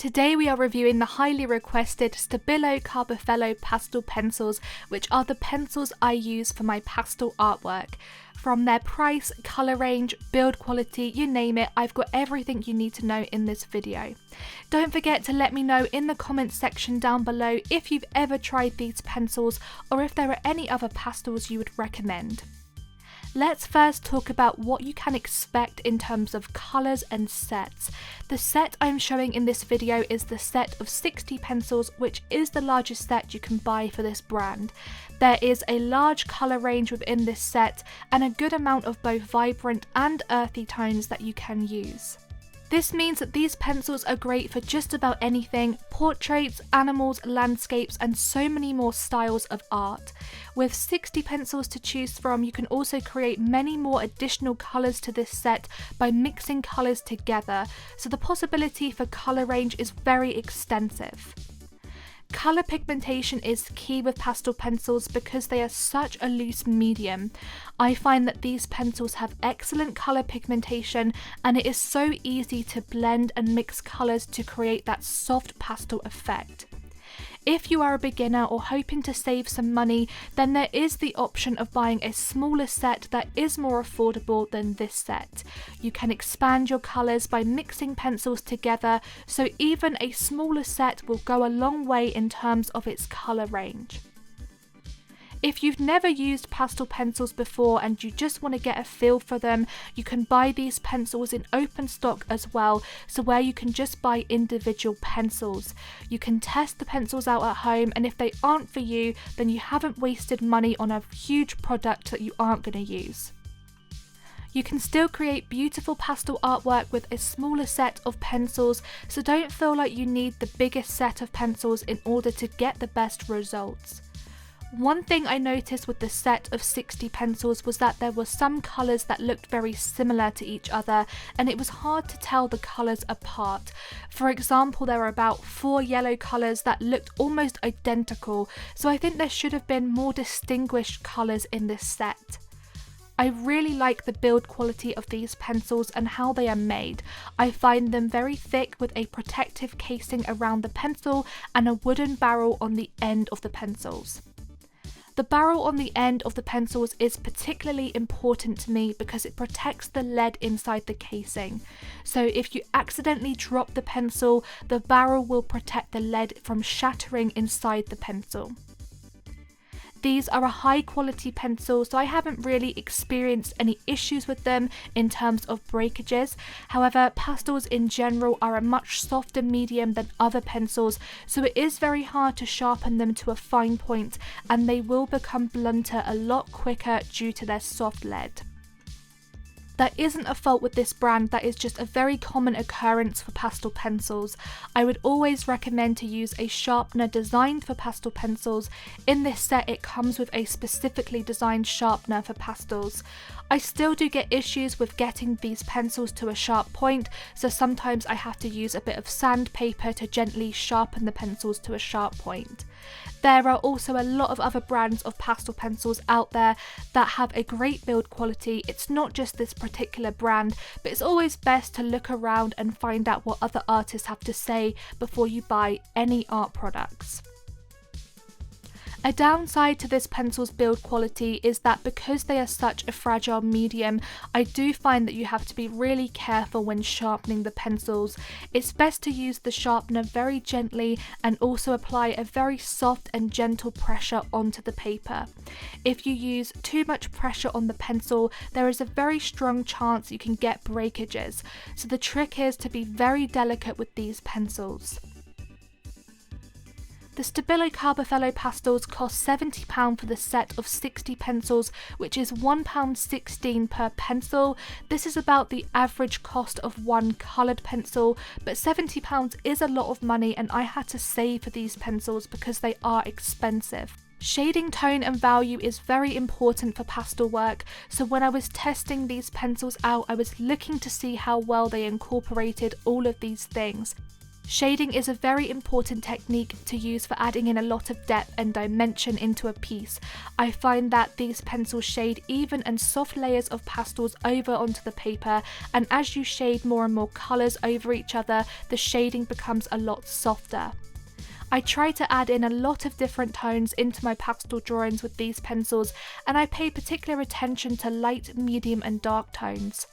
Today we are reviewing the highly requested Stabilo Carbothello Pastel pencils, which are the pencils I use for my pastel artwork. From their price, colour range, build quality, you name it, I've got everything you need to know in this video. Don't forget to let me know in the comments section down below if you've ever tried these pencils or if there are any other pastels you would recommend. Let's first talk about what you can expect in terms of colours and sets. The set I'm showing in this video is the set of 60 pencils, which is the largest set you can buy for this brand. There is a large colour range within this set and a good amount of both vibrant and earthy tones that you can use. This means that these pencils are great for just about anything: portraits, animals, landscapes, and so many more styles of art. With 60 pencils to choose from, you can also create many more additional colours to this set by mixing colours together, so the possibility for colour range is very extensive. Colour pigmentation is key with pastel pencils because they are such a loose medium. I find that these pencils have excellent colour pigmentation and it is so easy to blend and mix colours to create that soft pastel effect. If you are a beginner or hoping to save some money, then there is the option of buying a smaller set that is more affordable than this set. You can expand your colours by mixing pencils together, so even a smaller set will go a long way in terms of its colour range. If you've never used pastel pencils before and you just want to get a feel for them, you can buy these pencils in open stock as well, so where you can just buy individual pencils. You can test the pencils out at home, and if they aren't for you, then you haven't wasted money on a huge product that you aren't going to use. You can still create beautiful pastel artwork with a smaller set of pencils, so don't feel like you need the biggest set of pencils in order to get the best results. One thing I noticed with the set of 60 pencils was that there were some colours that looked very similar to each other and it was hard to tell the colours apart. For example, there were about 4 yellow colours that looked almost identical, so I think there should have been more distinguished colours in this set. I really like the build quality of these pencils and how they are made. I find them very thick with a protective casing around the pencil and a wooden barrel on the end of the pencils. The barrel on the end of the pencils is particularly important to me because it protects the lead inside the casing. So if you accidentally drop the pencil, the barrel will protect the lead from shattering inside the pencil. These are a high quality pencil, so I haven't really experienced any issues with them in terms of breakages. However, pastels in general are a much softer medium than other pencils, so it is very hard to sharpen them to a fine point, and they will become blunter a lot quicker due to their soft lead. That isn't a fault with this brand, that is just a very common occurrence for pastel pencils. I would always recommend to use a sharpener designed for pastel pencils. In this set it comes with a specifically designed sharpener for pastels. I still do get issues with getting these pencils to a sharp point, so sometimes I have to use a bit of sandpaper to gently sharpen the pencils to a sharp point. There are also a lot of other brands of pastel pencils out there that have a great build quality. It's not just this particular brand, but it's always best to look around and find out what other artists have to say before you buy any art products. A downside to this pencil's build quality is that because they are such a fragile medium, I do find that you have to be really careful when sharpening the pencils. It's best to use the sharpener very gently and also apply a very soft and gentle pressure onto the paper. If you use too much pressure on the pencil, there is a very strong chance you can get breakages, so the trick is to be very delicate with these pencils. The Stabilo Carbothello Pastels cost £70 for the set of 60 pencils, which is £1.16 per pencil. This is about the average cost of one coloured pencil, but £70 is a lot of money and I had to save for these pencils because they are expensive. Shading tone and value is very important for pastel work, so when I was testing these pencils out, I was looking to see how well they incorporated all of these things. Shading is a very important technique to use for adding in a lot of depth and dimension into a piece. I find that these pencils shade even and soft layers of pastels over onto the paper, and as you shade more and more colours over each other, the shading becomes a lot softer. I try to add in a lot of different tones into my pastel drawings with these pencils, and I pay particular attention to light, medium and dark tones.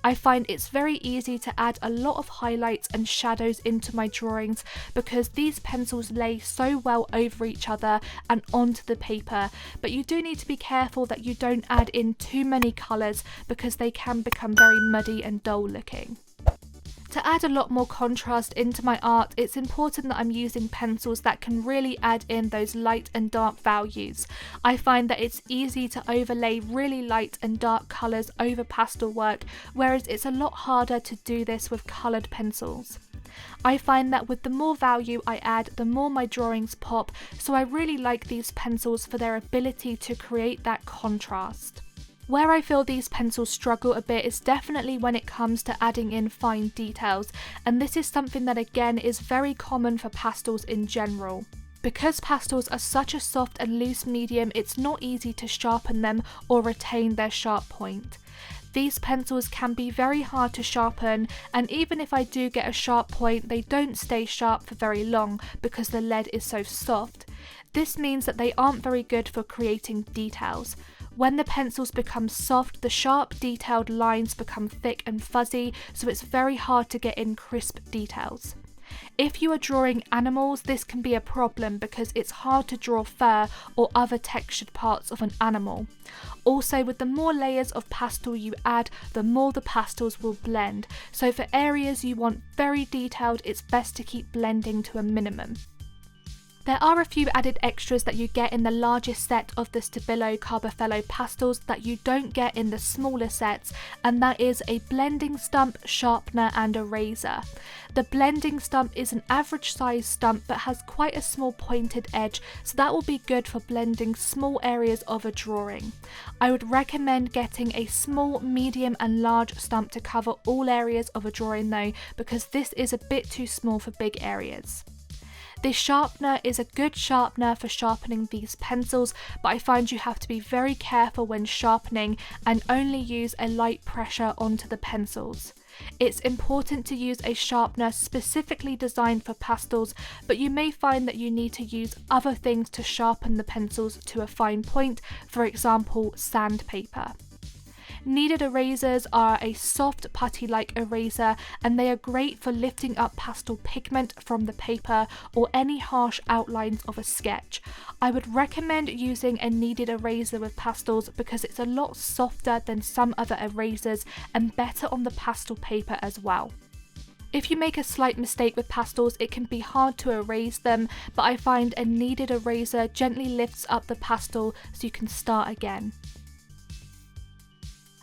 I find it's very easy to add a lot of highlights and shadows into my drawings because these pencils lay so well over each other and onto the paper, but you do need to be careful that you don't add in too many colours because they can become very muddy and dull looking. To add a lot more contrast into my art, it's important that I'm using pencils that can really add in those light and dark values. I find that it's easy to overlay really light and dark colours over pastel work, whereas it's a lot harder to do this with coloured pencils. I find that with the more value I add, the more my drawings pop, so I really like these pencils for their ability to create that contrast. Where I feel these pencils struggle a bit is definitely when it comes to adding in fine details, and this is something that again is very common for pastels in general. Because pastels are such a soft and loose medium, it's not easy to sharpen them or retain their sharp point. These pencils can be very hard to sharpen, and even if I do get a sharp point, they don't stay sharp for very long because the lead is so soft. This means that they aren't very good for creating details. When the pencils become soft, the sharp detailed lines become thick and fuzzy, so it's very hard to get in crisp details. If you are drawing animals, this can be a problem because it's hard to draw fur or other textured parts of an animal. Also, with the more layers of pastel you add, the more the pastels will blend, so for areas you want very detailed, it's best to keep blending to a minimum. There are a few added extras that you get in the largest set of the Stabilo Carbothello pastels that you don't get in the smaller sets, and that is a blending stump, sharpener and eraser. The blending stump is an average size stump but has quite a small pointed edge, so that will be good for blending small areas of a drawing. I would recommend getting a small, medium and large stump to cover all areas of a drawing though, because this is a bit too small for big areas. This sharpener is a good sharpener for sharpening these pencils, but I find you have to be very careful when sharpening and only use a light pressure onto the pencils. It's important to use a sharpener specifically designed for pastels, but you may find that you need to use other things to sharpen the pencils to a fine point, for example sandpaper. Kneaded erasers are a soft putty-like eraser, and they are great for lifting up pastel pigment from the paper or any harsh outlines of a sketch. I would recommend using a kneaded eraser with pastels because it's a lot softer than some other erasers and better on the pastel paper as well. If you make a slight mistake with pastels, it can be hard to erase them, but I find a kneaded eraser gently lifts up the pastel so you can start again.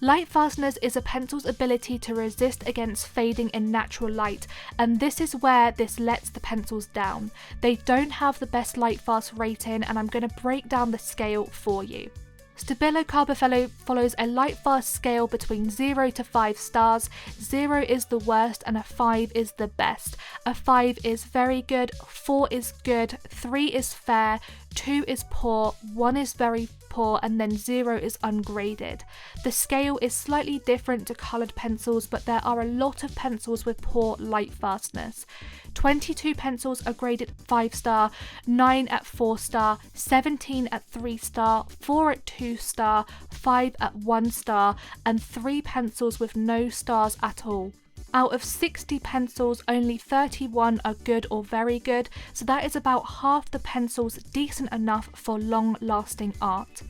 Lightfastness is a pencil's ability to resist against fading in natural light, and this is where this lets the pencils down. They don't have the best Lightfast rating, and I'm going to break down the scale for you. Stabilo Carbothello follows a Lightfast scale between 0 to 5 stars. 0 is the worst and a 5 is the best. A 5 is very good, 4 is good, 3 is fair, 2 is poor, 1 is very poor, and then 0 is ungraded. The scale is slightly different to coloured pencils, but there are a lot of pencils with poor Lightfastness. 22 pencils are graded 5 star, 9 at 4 star, 17 at 3 star, 4 at 2 star, 5 at 1 star, and 3 pencils with no stars at all. Out of 60 pencils, only 31 are good or very good, so that is about half the pencils decent enough for long-lasting art.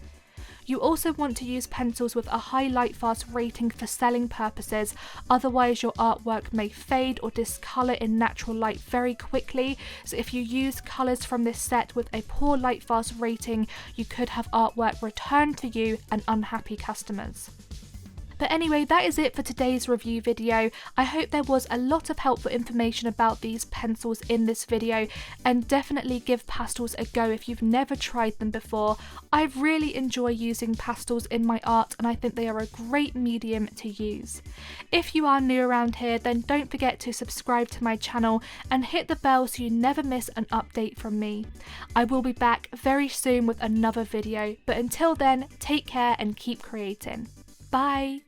You also want to use pencils with a high Lightfast rating for selling purposes, otherwise your artwork may fade or discolour in natural light very quickly, so if you use colours from this set with a poor Lightfast rating, you could have artwork returned to you and unhappy customers. But anyway, that is it for today's review video. I hope there was a lot of helpful information about these pencils in this video, and definitely give pastels a go if you've never tried them before. I really enjoy using pastels in my art, and I think they are a great medium to use. If you are new around here, then don't forget to subscribe to my channel and hit the bell so you never miss an update from me. I will be back very soon with another video, but until then, take care and keep creating. Bye!